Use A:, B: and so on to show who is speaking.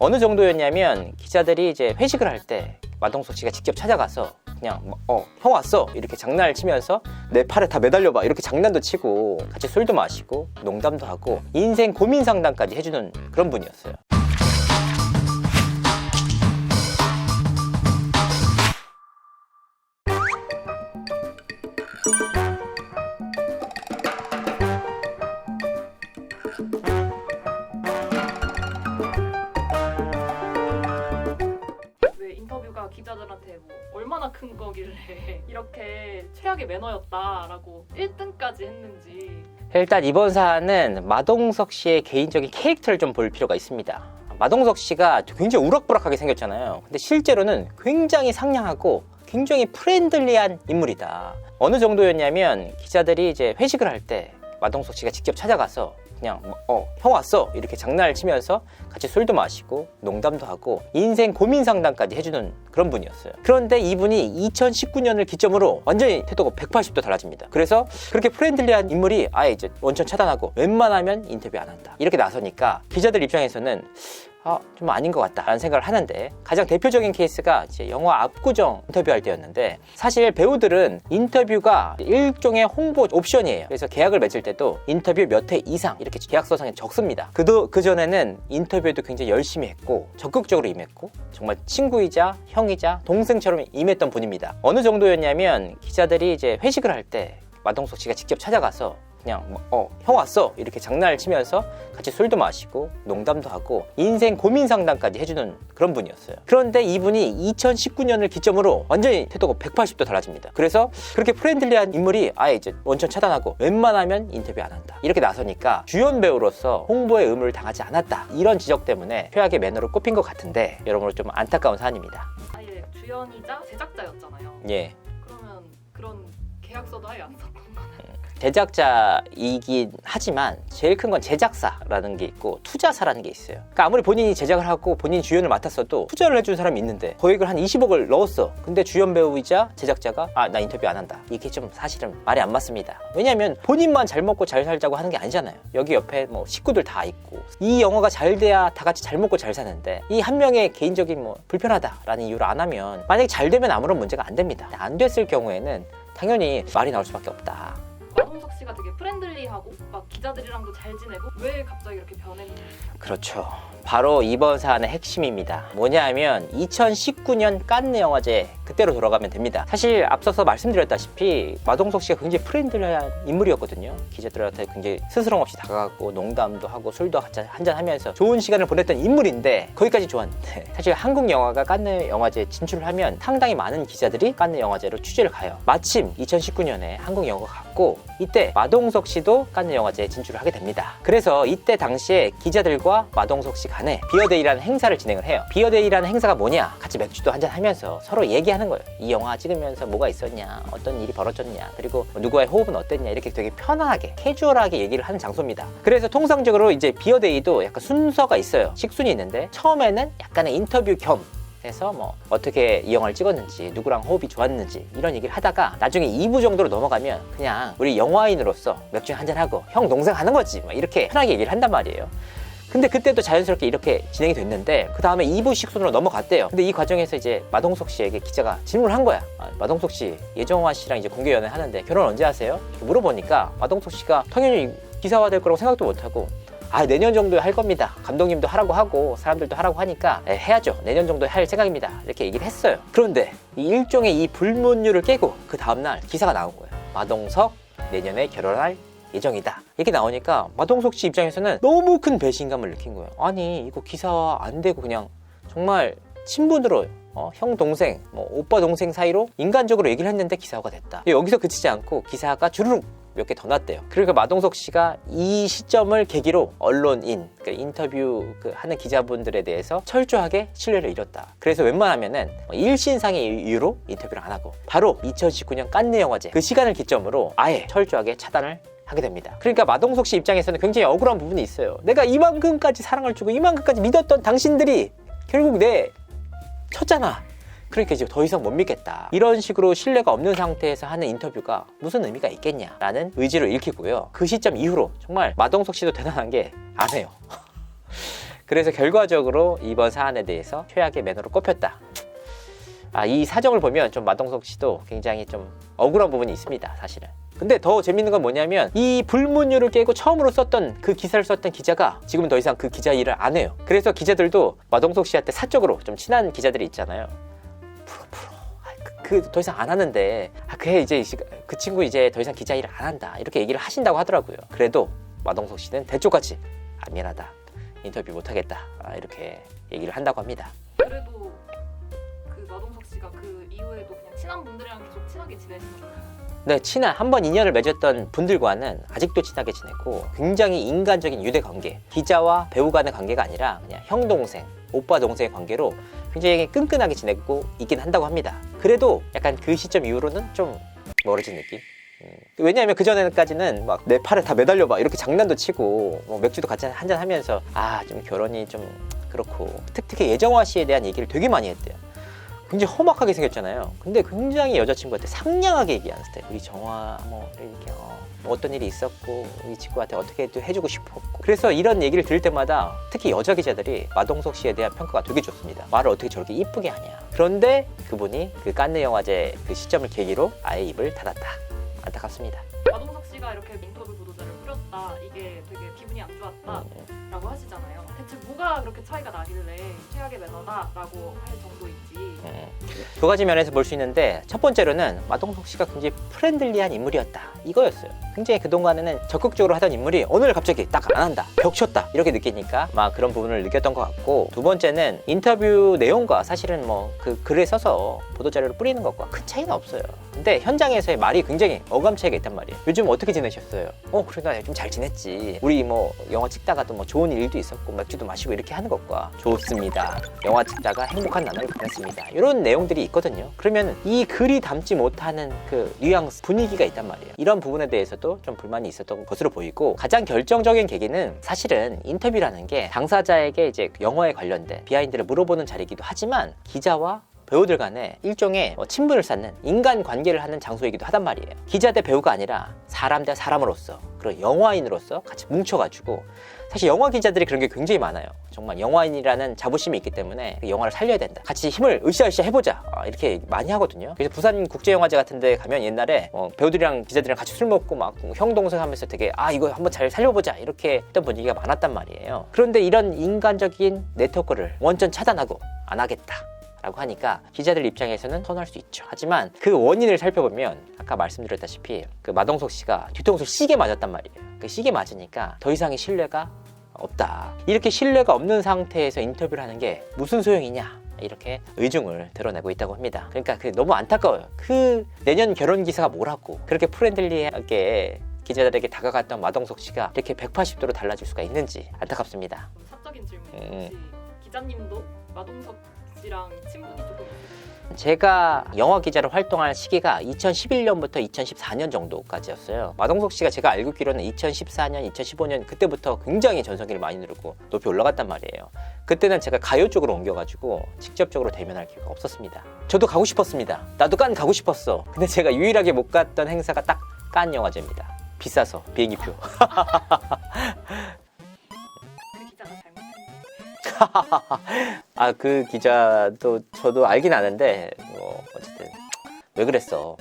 A: 어느 정도였냐면 기자들이 이제 회식을 할 때 마동석 씨가 직접 찾아가서 그냥 형 왔어 이렇게 장난을 치면서 내 팔에 다 매달려봐 이렇게 장난도 치고 같이 술도 마시고 농담도 하고 인생 고민 상담까지 해주는 그런 분이었어요.
B: 기자들한테 뭐 얼마나 큰 거길래 이렇게 최악의 매너였다라고 1등까지 했는지.
A: 일단 이번 사안은 마동석 씨의 개인적인 캐릭터를 좀 볼 필요가 있습니다. 마동석 씨가 굉장히 우락부락하게 생겼잖아요. 근데 실제로는 굉장히 상냥하고 굉장히 프렌들리한 인물이다. 어느 정도였냐면 기자들이 이제 회식을 할 때 마동석 씨가 직접 찾아가서 그냥 형 왔어 이렇게 장난을 치면서 같이 술도 마시고 농담도 하고 인생 고민 상담까지 해주는 그런 분이었어요. 그런데 이분이 2019년을 기점으로 완전히 태도가 180도 달라집니다. 그래서 그렇게 프렌들리한 인물이 아예 이제 원천 차단하고 웬만하면 인터뷰 안 한다 이렇게 나서니까 기자들 입장에서는 좀 아닌 것 같다 라는 생각을 하는데, 가장 대표적인 케이스가 이제 영화 압구정 인터뷰할 때였는데, 사실 배우들은 인터뷰가 일종의 홍보 옵션이에요. 그래서 계약을 맺을 때도 인터뷰 몇 회 이상 이렇게 계약서상에 적습니다. 그전에는 인터뷰에도 굉장히 열심히 했고 적극적으로 임했고 정말 친구이자 형이자 동생처럼 임했던 분입니다. 어느 정도였냐면 기자들이 이제 회식을 할 때 마동석 씨가 직접 찾아가서 그냥 형 왔어 이렇게 장난을 치면서 같이 술도 마시고 농담도 하고 인생 고민 상담까지 해주는 그런 분이었어요. 그런데 이분이 2019년을 기점으로 완전히 태도가 180도 달라집니다. 그래서 그렇게 프렌들리한 인물이 아예 이제 원천 차단하고 웬만하면 인터뷰 안 한다 이렇게 나서니까 주연 배우로서 홍보의 의무를 당하지 않았다 이런 지적 때문에 최악의 매너로 꼽힌 것 같은데, 여러모로 좀 안타까운 사안입니다.
B: 아예 주연이자 제작자였잖아요.
A: 예.
B: 그러면 그런 계약서도 아예 안 썼던 거는?
A: 제작자이긴 하지만 제일 큰 건 제작사라는 게 있고 투자사라는 게 있어요. 그러니까 아무리 본인이 제작을 하고 본인이 주연을 맡았어도 투자를 해준 사람이 있는데 거액을 한 20억을 넣었어. 근데 주연 배우이자 제작자가 나 인터뷰 안 한다. 이게 좀 사실은 말이 안 맞습니다. 왜냐하면 본인만 잘 먹고 잘 살자고 하는 게 아니잖아요. 여기 옆에 뭐 식구들 다 있고 이 영화가 잘 돼야 다 같이 잘 먹고 잘 사는데, 이 한 명의 개인적인 불편하다라는 이유로 안 하면 만약에 잘 되면 아무런 문제가 안 됩니다. 안 됐을 경우에는 당연히 말이 나올 수밖에 없다.
B: 마동석 씨가 되게 프렌들리하고 막 기자들이랑도 잘 지내고 왜 갑자기 이렇게 변했는지.
A: 그렇죠. 바로 이번 사안의 핵심입니다. 뭐냐면 2019년 칸느 영화제 그때로 돌아가면 됩니다. 사실 앞서서 말씀드렸다시피 마동석 씨가 굉장히 프렌들리한 인물이었거든요. 기자들한테 굉장히 스스럼 없이 다가가고 농담도 하고 술도 한잔 하면서 좋은 시간을 보냈던 인물인데, 거기까지 좋았는데 사실 한국 영화가 칸느 영화제에 진출을 하면 상당히 많은 기자들이 칸느 영화제로 취재를 가요. 마침 2019년에 한국 영화가 갔고 이때 마동석 씨도 칸느 영화제에 진출을 하게 됩니다. 그래서 이때 당시에 기자들과 마동석 씨 간에 비어데이라는 행사를 진행을 해요. 비어데이라는 행사가 뭐냐, 같이 맥주도 한잔 하면서 서로 얘기하는 거예요. 이 영화 찍으면서 뭐가 있었냐, 어떤 일이 벌어졌냐, 그리고 누구와의 호흡은 어땠냐, 이렇게 되게 편안하게 캐주얼하게 얘기를 하는 장소입니다. 그래서 통상적으로 이제 비어데이도 약간 순서가 있어요. 식순이 있는데 처음에는 약간의 인터뷰 겸 해서 어떻게 이 영화를 찍었는지, 누구랑 호흡이 좋았는지 이런 얘기를 하다가 나중에 2부 정도로 넘어가면 그냥 우리 영화인으로서 맥주 한잔하고 형 동생 하는 거지 이렇게 편하게 얘기를 한단 말이에요. 근데 그때도 자연스럽게 이렇게 진행이 됐는데 그 다음에 2부 식순으로 넘어갔대요. 근데 이 과정에서 이제 마동석 씨에게 기자가 질문을 한 거야. 마동석 씨, 예정화 씨랑 이제 공개 연애 하는데 결혼 언제 하세요? 이렇게 물어보니까 마동석 씨가 당연히 기사화 될 거라고 생각도 못하고 내년 정도에 할 겁니다. 감독님도 하라고 하고 사람들도 하라고 하니까 해야죠. 내년 정도에 할 생각입니다. 이렇게 얘기를 했어요. 그런데 이 일종의 이 불문율을 깨고 그 다음날 기사가 나온 거예요. 마동석 내년에 결혼할 예정이다. 이렇게 나오니까 마동석 씨 입장에서는 너무 큰 배신감을 느낀 거예요. 아니 이거 기사화 안 되고 그냥 정말 친분으로 형 동생 오빠 동생 사이로 인간적으로 얘기를 했는데 기사화가 됐다. 여기서 그치지 않고 기사가 주르륵 몇 개 더 났대요. 그러니까 마동석 씨가 이 시점을 계기로 언론인, 그러니까 인터뷰 하는 기자분들에 대해서 철저하게 신뢰를 잃었다. 그래서 웬만하면은 일신상의 이유로 인터뷰를 안 하고 바로 2019년 칸느 영화제 그 시간을 기점으로 아예 철저하게 차단을 하게 됩니다. 그러니까 마동석 씨 입장에서는 굉장히 억울한 부분이 있어요. 내가 이만큼까지 사랑을 주고 이만큼까지 믿었던 당신들이 결국 내 쳤잖아. 그러니까 이제 더 이상 못 믿겠다. 이런 식으로 신뢰가 없는 상태에서 하는 인터뷰가 무슨 의미가 있겠냐라는 의지를 읽히고요. 그 시점 이후로 정말 마동석 씨도 대단한 게 안 해요. 그래서 결과적으로 이번 사안에 대해서 최악의 매너로 꼽혔다. 이 사정을 보면 좀 마동석 씨도 굉장히 좀 억울한 부분이 있습니다, 사실은. 근데 더 재밌는 건 뭐냐면 이 불문율을 깨고 처음으로 썼던 그 기사를 썼던 기자가 지금은 더 이상 그 기자 일을 안 해요. 그래서 기자들도 마동석 씨한테 사적으로 좀 친한 기자들이 있잖아요. 더 이상 안 하는데 그래 이제 그 친구 이제 더 이상 기자 일을 안 한다 이렇게 얘기를 하신다고 하더라고요. 그래도 마동석 씨는 대쪽같이 미안하다, 인터뷰 못 하겠다 이렇게 얘기를 한다고 합니다.
B: 그래도 그 마동석 씨가 그 이후에도 그냥 친한 분들이랑 계속 친하게 지내시는 거예요?
A: 네, 한 번 인연을 맺었던 분들과는 아직도 친하게 지내고 굉장히 인간적인 유대 관계, 기자와 배우 간의 관계가 아니라 그냥 형 동생, 오빠 동생의 관계로 굉장히 끈끈하게 지내고 있긴 한다고 합니다. 그래도 약간 그 시점 이후로는 좀 멀어진 느낌? 왜냐하면 그전에까지는 막 내 팔에 다 매달려봐 이렇게 장난도 치고 뭐 맥주도 같이 한잔 하면서 좀 결혼이 좀 그렇고 특히 예정화 씨에 대한 얘기를 되게 많이 했대요. 굉장히 험악하게 생겼잖아요. 근데 굉장히 여자친구한테 상냥하게 얘기하는 스타일. 우리 정화 뭐 이렇게 뭐 어떤 일이 있었고 우리 친구한테 어떻게 해주고 싶었고. 그래서 이런 얘기를 들을 때마다 특히 여자 기자들이 마동석 씨에 대한 평가가 되게 좋습니다. 말을 어떻게 저렇게 이쁘게 하냐. 그런데 그분이 그 깐느 영화제 그 시점을 계기로 아예 입을 닫았다. 안타깝습니다.
B: 마동석 씨가 이렇게 인터뷰 보도자를 뿌렸다, 이게 되게 기분이 안 좋았다 라고 하시잖아요. 대체 뭐가 그렇게 차이가 나길래 최악의 매너다라고 할 정도인지.
A: 두 가지 면에서 볼 수 있는데 첫 번째로는 마동석 씨가 굉장히 프렌들리한 인물이었다 이거였어요. 굉장히 그동안에는 적극적으로 하던 인물이 오늘 갑자기 딱 안 한다, 벽쳤다 이렇게 느끼니까 막 그런 부분을 느꼈던 것 같고, 두 번째는 인터뷰 내용과 사실은 뭐 그 글에 써서 보도자료를 뿌리는 것과 큰 차이는 없어요. 근데 현장에서의 말이 굉장히 어감 차이가 있단 말이에요. 요즘 어떻게 지내셨어요? 그래 나 좀 잘 지냈지. 우리 뭐 영화 찍다가도 뭐 좋은 일도 있었고 맥주도 마시고 이렇게 하는 것과 좋습니다. 영화 찍다가 행복한 나날을 보냈습니다. 이런 내용들이 있거든요. 그러면 이 글이 담지 못하는 그 뉘앙스, 분위기가 있단 말이에요. 이런 부분에 대해서도 좀 불만이 있었던 것으로 보이고, 가장 결정적인 계기는 사실은 인터뷰라는 게 당사자에게 이제 영화에 관련된 비하인드를 물어보는 자리이기도 하지만 기자와 배우들 간에 일종의 친분을 쌓는 인간 관계를 하는 장소이기도 하단 말이에요. 기자 대 배우가 아니라 사람 대 사람으로서, 그리고 영화인으로서 같이 뭉쳐가지고, 사실 영화 기자들이 그런 게 굉장히 많아요. 정말 영화인이라는 자부심이 있기 때문에 그 영화를 살려야 된다, 같이 힘을 으쌰으쌰 해보자 이렇게 많이 하거든요. 그래서 부산국제영화제 같은 데 가면 옛날에 배우들이랑 기자들이랑 같이 술 먹고 막 형 동생 하면서 되게 이거 한번 잘 살려보자 이렇게 했던 분위기가 많았단 말이에요. 그런데 이런 인간적인 네트워크를 원천 차단하고 안 하겠다 라고 하니까 기자들 입장에서는 선호할 수 있죠. 하지만 그 원인을 살펴보면 아까 말씀드렸다시피 그 마동석 씨가 뒤통수를 시게 맞았단 말이에요. 그 시게 맞으니까 더 이상의 신뢰가 없다. 이렇게 신뢰가 없는 상태에서 인터뷰를 하는 게 무슨 소용이냐, 이렇게 의중을 드러내고 있다고 합니다. 그러니까 너무 안타까워요. 그 내년 결혼 기사가 뭐라고 그렇게 프렌들리하게 기자들에게 다가갔던 마동석 씨가 이렇게 180도로 달라질 수가 있는지 안타깝습니다.
B: 사적인 질문, 혹시 기자님도 마동석 씨랑 친분이 조금 있어요?
A: 제가 영화 기자로 활동할 시기가 2011년부터 2014년 정도까지였어요. 마동석 씨가 제가 알고 있기로는 2014년, 2015년 그때부터 굉장히 전성기를 많이 누르고 높이 올라갔단 말이에요. 그때는 제가 가요 쪽으로 옮겨가지고 직접적으로 대면할 기회가 없었습니다. 저도 가고 싶었습니다. 나도 깐 가고 싶었어. 근데 제가 유일하게 못 갔던 행사가 딱 깐 영화제입니다. 비싸서 비행기표. 그 기자도 저도 알긴 아는데 어쨌든 왜 그랬어.